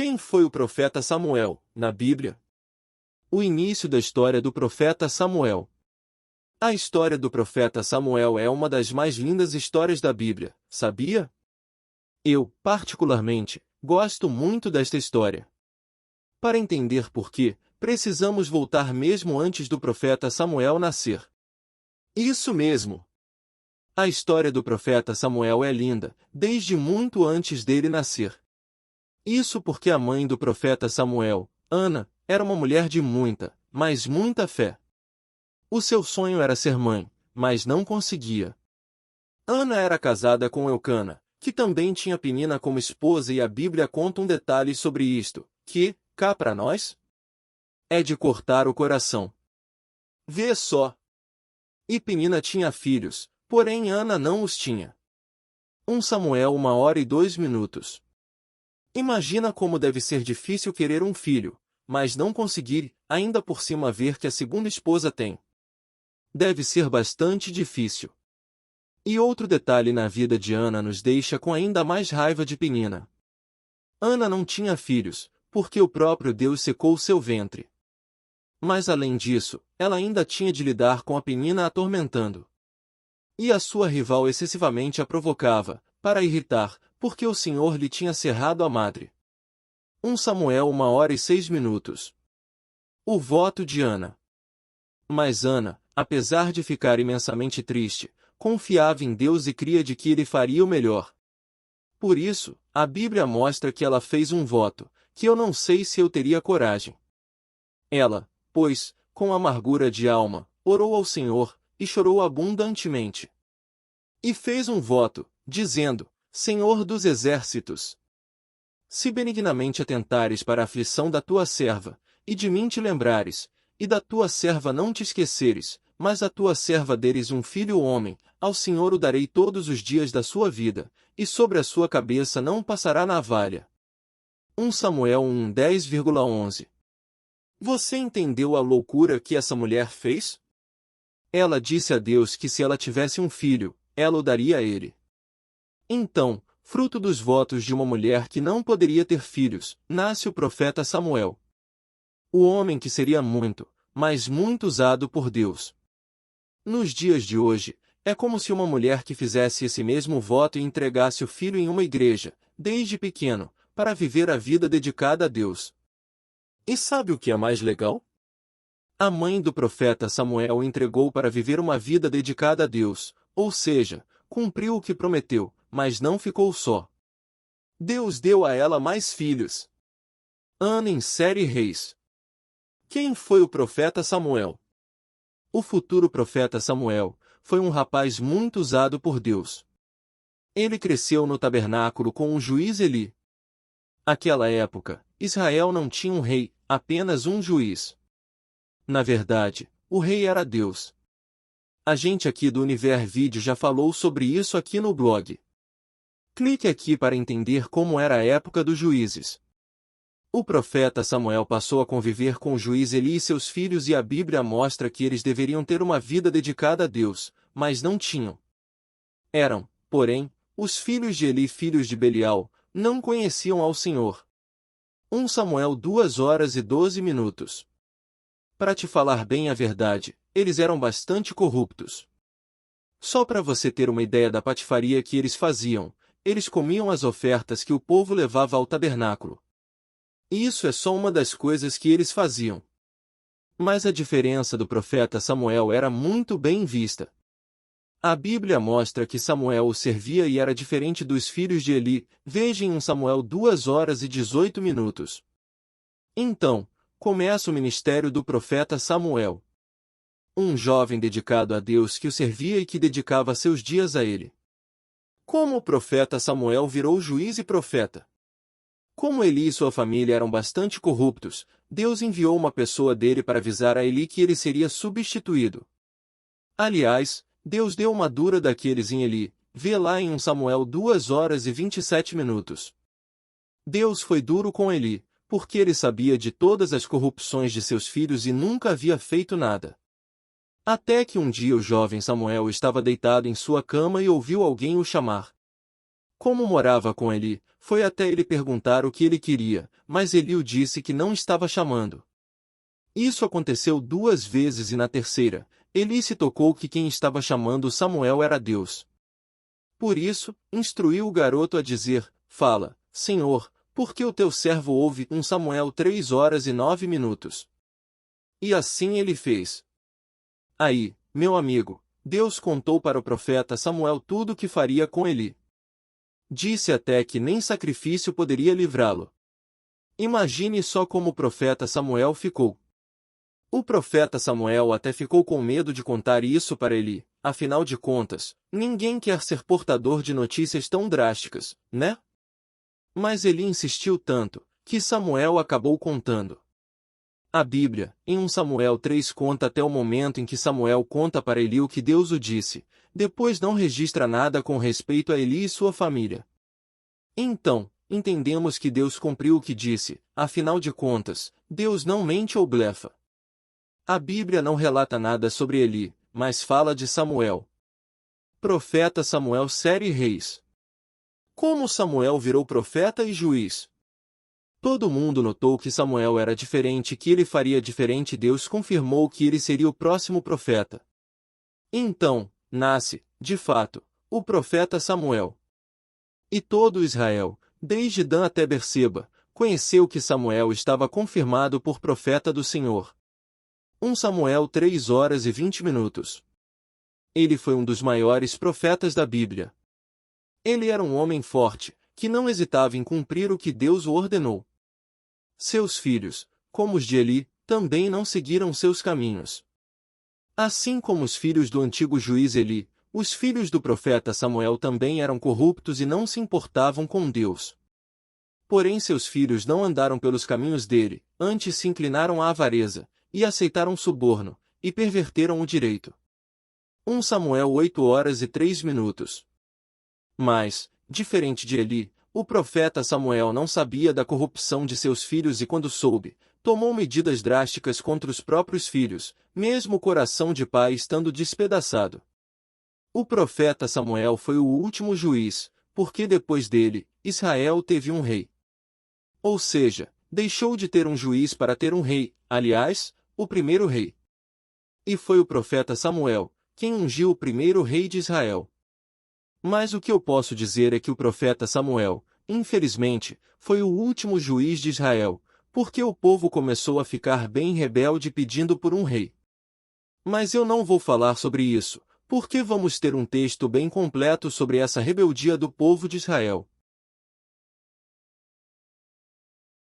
Quem foi o profeta Samuel, na Bíblia? O início da história do profeta Samuel. A história do profeta Samuel é uma das mais lindas histórias da Bíblia, sabia? Eu, particularmente, gosto muito desta história. Para entender por quê, precisamos voltar mesmo antes do profeta Samuel nascer. Isso mesmo! A história do profeta Samuel é linda, desde muito antes dele nascer. Isso porque a mãe do profeta Samuel, Ana, era uma mulher de muita, mas muita fé. O seu sonho era ser mãe, mas não conseguia. Ana era casada com Eucana, que também tinha Penina como esposa, e a Bíblia conta um detalhe sobre isto, que, cá para nós, é de cortar o coração. Vê só! E Penina tinha filhos, porém Ana não os tinha. 1 Samuel 1h02. Imagina como deve ser difícil querer um filho, mas não conseguir, ainda por cima ver que a segunda esposa tem. Deve ser bastante difícil. E outro detalhe na vida de Ana nos deixa com ainda mais raiva de Penina. Ana não tinha filhos, porque o próprio Deus secou seu ventre. Mas além disso, ela ainda tinha de lidar com a Penina atormentando. E a sua rival excessivamente a provocava, para irritar, porque o Senhor lhe tinha cerrado a madre. 1 Samuel 1h06. O voto de Ana. Mas Ana, apesar de ficar imensamente triste, confiava em Deus e cria de que ele faria o melhor. Por isso, a Bíblia mostra que ela fez um voto, que eu não sei se eu teria coragem. Ela, pois, com amargura de alma, orou ao Senhor, e chorou abundantemente. E fez um voto, dizendo: Senhor dos exércitos, se benignamente atentares para a aflição da tua serva, e de mim te lembrares, e da tua serva não te esqueceres, mas a tua serva deres um filho homem, ao Senhor o darei todos os dias da sua vida, e sobre a sua cabeça não passará navalha. 1 Samuel 1:10,11. Você entendeu a loucura que essa mulher fez? Ela disse a Deus que se ela tivesse um filho, ela o daria a ele. Então, fruto dos votos de uma mulher que não poderia ter filhos, nasce o profeta Samuel. O homem que seria muito, mas muito usado por Deus. Nos dias de hoje, é como se uma mulher que fizesse esse mesmo voto e entregasse o filho em uma igreja, desde pequeno, para viver a vida dedicada a Deus. E sabe o que é mais legal? A mãe do profeta Samuel o entregou para viver uma vida dedicada a Deus, ou seja, cumpriu o que prometeu, mas não ficou só. Deus deu a ela mais filhos. Ana em série Reis. Quem foi o profeta Samuel? O futuro profeta Samuel foi um rapaz muito usado por Deus. Ele cresceu no tabernáculo com o juiz Eli. Naquela época, Israel não tinha um rei, apenas um juiz. Na verdade, o rei era Deus. A gente aqui do Univer Vídeo já falou sobre isso aqui no blog. Clique aqui para entender como era a época dos juízes. O profeta Samuel passou a conviver com o juiz Eli e seus filhos, e a Bíblia mostra que eles deveriam ter uma vida dedicada a Deus, mas não tinham. Eram, porém, os filhos de Eli, filhos de Belial, não conheciam ao Senhor. 1 Samuel 2h12. Para te falar bem a verdade, eles eram bastante corruptos. Só para você ter uma ideia da patifaria que eles faziam, eles comiam as ofertas que o povo levava ao tabernáculo. E isso é só uma das coisas que eles faziam. Mas a diferença do profeta Samuel era muito bem vista. A Bíblia mostra que Samuel o servia e era diferente dos filhos de Eli, veja em 1 Samuel 2h18. Então, começa o ministério do profeta Samuel. Um jovem dedicado a Deus que o servia e que dedicava seus dias a ele. Como o profeta Samuel virou juiz e profeta? Como Eli e sua família eram bastante corruptos, Deus enviou uma pessoa dele para avisar a Eli que ele seria substituído. Aliás, Deus deu uma dura daqueles em Eli, vê lá em 1 Samuel 2h27. Deus foi duro com Eli, porque ele sabia de todas as corrupções de seus filhos e nunca havia feito nada. Até que um dia o jovem Samuel estava deitado em sua cama e ouviu alguém o chamar. Como morava com Eli, foi até ele perguntar o que ele queria, mas Eli o disse que não estava chamando. Isso aconteceu 2 vezes e na terceira, Eli se tocou que quem estava chamando Samuel era Deus. Por isso, instruiu o garoto a dizer: Fala, Senhor, porque o teu servo ouve 1 Samuel 3 horas e 9 minutos. E assim ele fez. Aí, meu amigo, Deus contou para o profeta Samuel tudo o que faria com Eli. Disse até que nem sacrifício poderia livrá-lo. Imagine só como o profeta Samuel ficou. O profeta Samuel até ficou com medo de contar isso para Eli, afinal de contas, ninguém quer ser portador de notícias tão drásticas, né? Mas Eli insistiu tanto, que Samuel acabou contando. A Bíblia, em 1 Samuel 3 conta até o momento em que Samuel conta para Eli o que Deus o disse, depois não registra nada com respeito a Eli e sua família. Então, entendemos que Deus cumpriu o que disse, afinal de contas, Deus não mente ou blefa. A Bíblia não relata nada sobre Eli, mas fala de Samuel. Profeta Samuel série Reis. Como Samuel virou profeta e juiz? Todo mundo notou que Samuel era diferente e que ele faria diferente. Deus confirmou que ele seria o próximo profeta. Então, nasce, de fato, o profeta Samuel. E todo Israel, desde Dan até Berseba, conheceu que Samuel estava confirmado por profeta do Senhor. 1 Samuel 3 horas e 20 minutos. Ele foi um dos maiores profetas da Bíblia. Ele era um homem forte, que não hesitava em cumprir o que Deus o ordenou. Seus filhos, como os de Eli, também não seguiram seus caminhos. Assim como os filhos do antigo juiz Eli, os filhos do profeta Samuel também eram corruptos e não se importavam com Deus. Porém seus filhos não andaram pelos caminhos dele, antes se inclinaram à avareza, e aceitaram suborno, e perverteram o direito. 1 Samuel 8 horas e 3 minutos. Mas, diferente de Eli, o profeta Samuel não sabia da corrupção de seus filhos e quando soube, tomou medidas drásticas contra os próprios filhos, mesmo o coração de pai estando despedaçado. O profeta Samuel foi o último juiz, porque depois dele, Israel teve um rei. Ou seja, deixou de ter um juiz para ter um rei, aliás, o primeiro rei. E foi o profeta Samuel, quem ungiu o primeiro rei de Israel. Mas o que eu posso dizer é que o profeta Samuel, infelizmente, foi o último juiz de Israel, porque o povo começou a ficar bem rebelde pedindo por um rei. Mas eu não vou falar sobre isso, porque vamos ter um texto bem completo sobre essa rebeldia do povo de Israel.